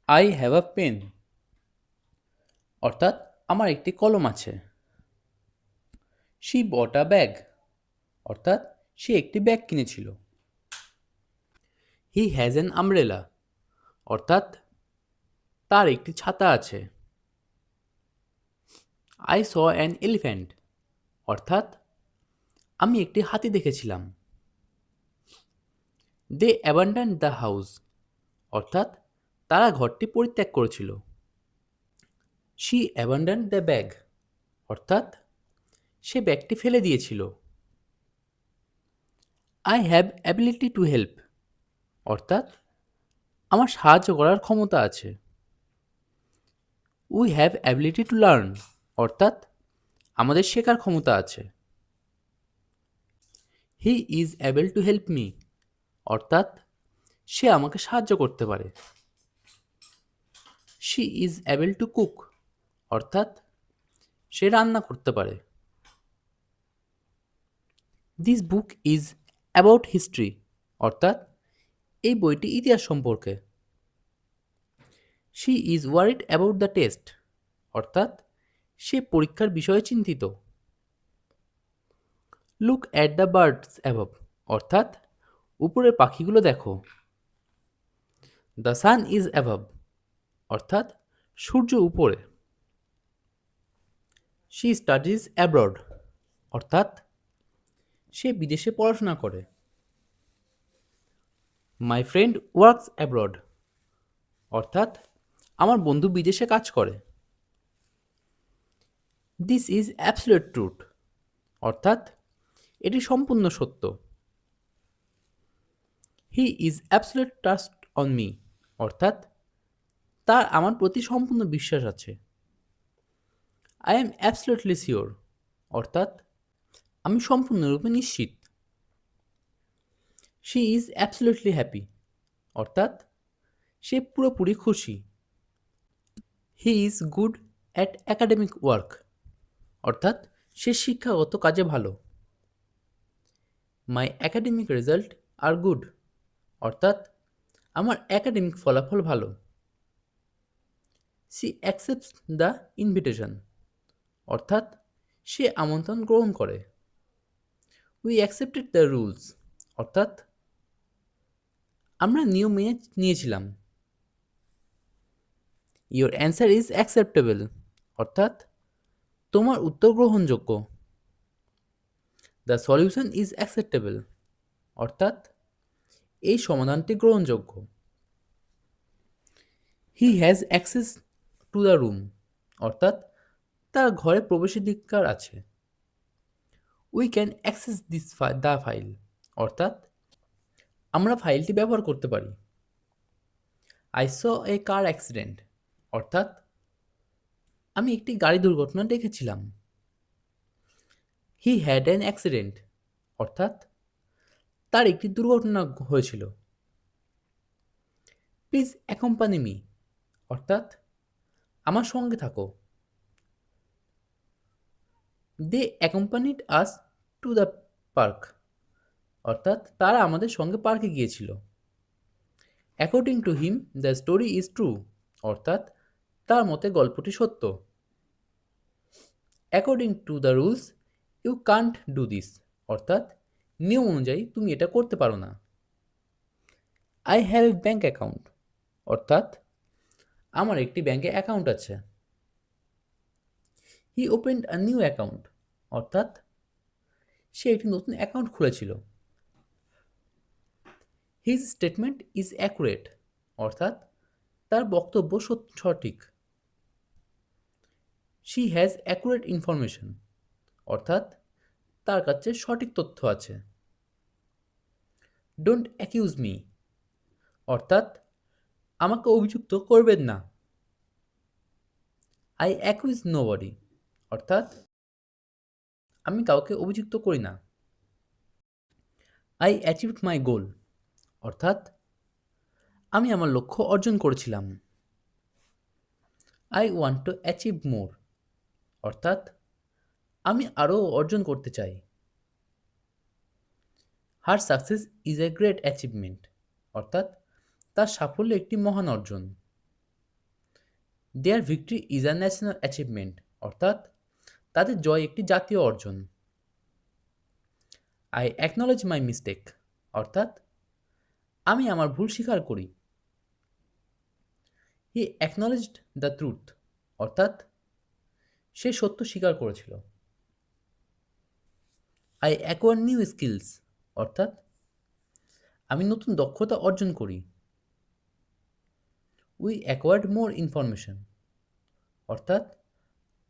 I have a pen, অর্থাৎ আমার একটি কলম আছে। শি বট আ ব্যাগ, অর্থাৎ সে একটি ব্যাগ কিনেছিল। হি হ্যাজ অ্যান আমব্রেলা, অর্থাৎ তার একটি ছাতা আছে। আই স অ্যান এলিফ্যান্ট, অর্থাৎ আমি একটি হাতি দেখেছিলাম। দে অ্যাবান্ডন দ্য হাউস, অর্থাৎ তারা ঘরটি পরিত্যাগ করেছিল। শি অ্যাবান্ডন দ্য ব্যাগ, অর্থাৎ সে ব্যাগটি ফেলে দিয়েছিল। I have ability to help, অর্থাৎ আমার সাহায্য করার ক্ষমতা আছে। We have ability to learn, অর্থাৎ আমাদের শেখার ক্ষমতা আছে। He is able to help me, অর্থাৎ সে আমাকে সাহায্য করতে পারে। She is able to cook, অর্থাৎ সে রান্না করতে পারে। This book is about history, অর্থাৎ এই বইটি ইতিহাস সম্পর্কে। She is worried about the test, অর্থাৎ সে পরীক্ষার বিষয়ে চিন্তিত। Look at the birds above, অর্থাৎ উপরের পাখিগুলো দেখো। দ্য সান ইজ অ্যাবভ, অর্থাৎ সূর্য উপরে। শি স্টাডিজ অ্যাব্রড, অর্থাৎ সে বিদেশে পড়াশোনা করে। মাই ফ্রেন্ড ওয়ার্কস অ্যাব্রড, অর্থাৎ আমার বন্ধু বিদেশে কাজ করে। দিস ইজ অ্যাবসলিউট ট্রুথ, অর্থাৎ এটি সম্পূর্ণ সত্য। He is absolute trust on me, অর্থাৎ তার আমার প্রতি সম্পূর্ণ বিশ্বাস আছে। আই এম অ্যাবসলিউটলি শিওর, অর্থাৎ আমি সম্পূর্ণরূপে নিশ্চিত। শি ইজ অ্যাবসলিউটলি হ্যাপি, অর্থাৎ সে পুরোপুরি খুশি। He is good at academic work, অর্থাৎ সে শিক্ষাগত কাজে ভালো। মাই অ্যাকাডেমিক রেজাল্ট আর গুড, অর্থাৎ আমার একাডেমিক ফলাফল ভালো। সি অ্যাকসেপ্টস দ্য ইনভিটেশন, অর্থাৎ সে আমন্ত্রণ গ্রহণ করে। উই অ্যাকসেপ্টেড দ্য রুলস, অর্থাৎ আমরা নিয়ম মেনে নিয়েছিলাম। ইয়োর অ্যান্সার ইজ অ্যাকসেপ্টেবল, অর্থাৎ তোমার উত্তর গ্রহণযোগ্য। দ্য সলিউশন ইজ অ্যাকসেপ্টেবল, অর্থাৎ এই সমাধানটি গ্রহণযোগ্য। He has access to the room, অর্থাৎ তার ঘরে প্রবেশাধিকার আছে। We can access this the file, অর্থাৎ আমরা ফাইলটি ব্যবহার করতে পারি। I saw A car accident, অর্থাৎ আমি একটি গাড়ি দুর্ঘটনা দেখেছিলাম। হি হ্যাড অ্যান অ্যাক্সিডেন্ট, অর্থাৎ তার একটি দুর্ঘটনা হয়েছিল। প্লিজ অ্যাকম্পানি মি, অর্থাৎ আমার সঙ্গে থাকো। They accompanied us to the park, অর্থাৎ তারা আমাদের সঙ্গে পার্কে গিয়েছিল। According to him the story is true, অর্থাৎ তার মতে গল্পটি সত্য। According to the rules you can't do this, অর্থাৎ নিয়ম অনুযায়ী তুমি এটা করতে পারো না। I have a bank account, অর্থাৎ আমার একটি ব্যাঙ্কে অ্যাকাউন্ট আছে। He opened a new account, অর্থাৎ সে একটি নতুন অ্যাকাউন্ট খুলেছিল। হিজ স্টেটমেন্ট ইজ অ্যাকুরেট, অর্থাৎ তার বক্তব্য সঠিক। শি হ্যাজ অ্যাকুরেট ইনফরমেশন, অর্থাৎ তার কাছে সঠিক তথ্য আছে। ডোন্ট অ্যাকিউজ মি, অর্থাৎ আমাকে অভিযুক্ত করবেন না। আই অ্যাকিউজ নোবডি, অর্থাৎ আমি কাউকে অভিযুক্ত করি না। আই অ্যাচিভড মাই গোল, অর্থাৎ আমি আমার লক্ষ্য অর্জন করেছিলাম। I want to achieve more, অর্থাৎ আমি আরও অর্জন করতে চাই। Her success is a great achievement, অর্থাৎ তার সাফল্য একটি মহান অর্জন। Their victory is a national achievement, অর্থাৎ তাদের জয় একটি জাতীয় অর্জন। আই অ্যাকনলেজ মাই মিস্টেক, অর্থাৎ আমি আমার ভুল স্বীকার করি। হি অ্যাকনলেজড দ্য ট্রুথ, অর্থাৎ সে সত্য স্বীকার করেছিল। আই অ্যাকোয়ার নিউ স্কিলস, অর্থাৎ আমি নতুন দক্ষতা অর্জন করি। উই অ্যাকোয়ার্ড মোর ইনফরমেশন, অর্থাৎ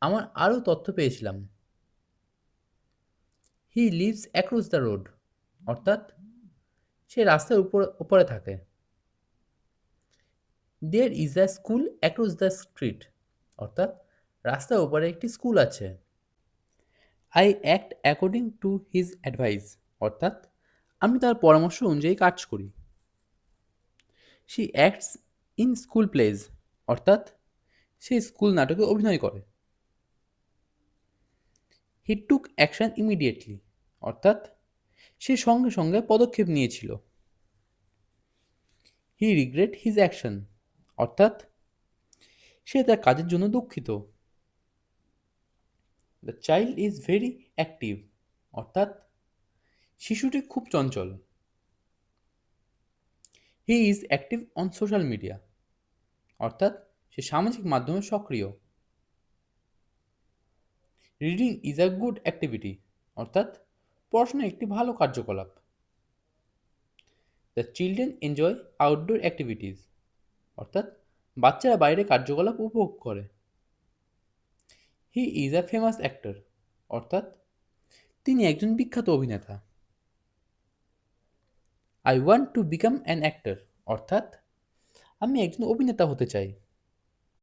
আমার আরও তথ্য পেয়েছিলাম। He lives across the road, অর্থাৎ সে রাস্তার উপরে থাকে। There is a school across the street, অর্থাৎ রাস্তার ওপারে একটি স্কুল আছে। I act according to his advice, অর্থাৎ আমি তার পরামর্শ অনুযায়ী কাজ করি। She acts in school plays, অর্থাৎ সে স্কুল নাটকে অভিনয় করে। হি টুক অ্যাকশন ইমিডিয়েটলি, অর্থাৎ সে সঙ্গে সঙ্গে পদক্ষেপ নিয়েছিল। হি রিগ্রেট হিজ অ্যাকশন, অর্থাৎ সে তার কাজের জন্য দুঃখিত। The child is very active, অর্থাৎ শিশুটি খুব চঞ্চল। He is active on social media, অর্থাৎ সে সামাজিক মাধ্যমে সক্রিয়। Reading is a good activity, অর্থাৎ পড়াশোনা একটি ভালো কার্যকলাপ। The children enjoy outdoor activities, অর্থাৎ বাচ্চারা বাইরে কার্যকলাপ উপভোগ করে। He is a famous actor, অর্থাৎ তিনি একজন বিখ্যাত অভিনেতা। I want to become an actor, অর্থাৎ আমি একজন অভিনেতা হতে চাই।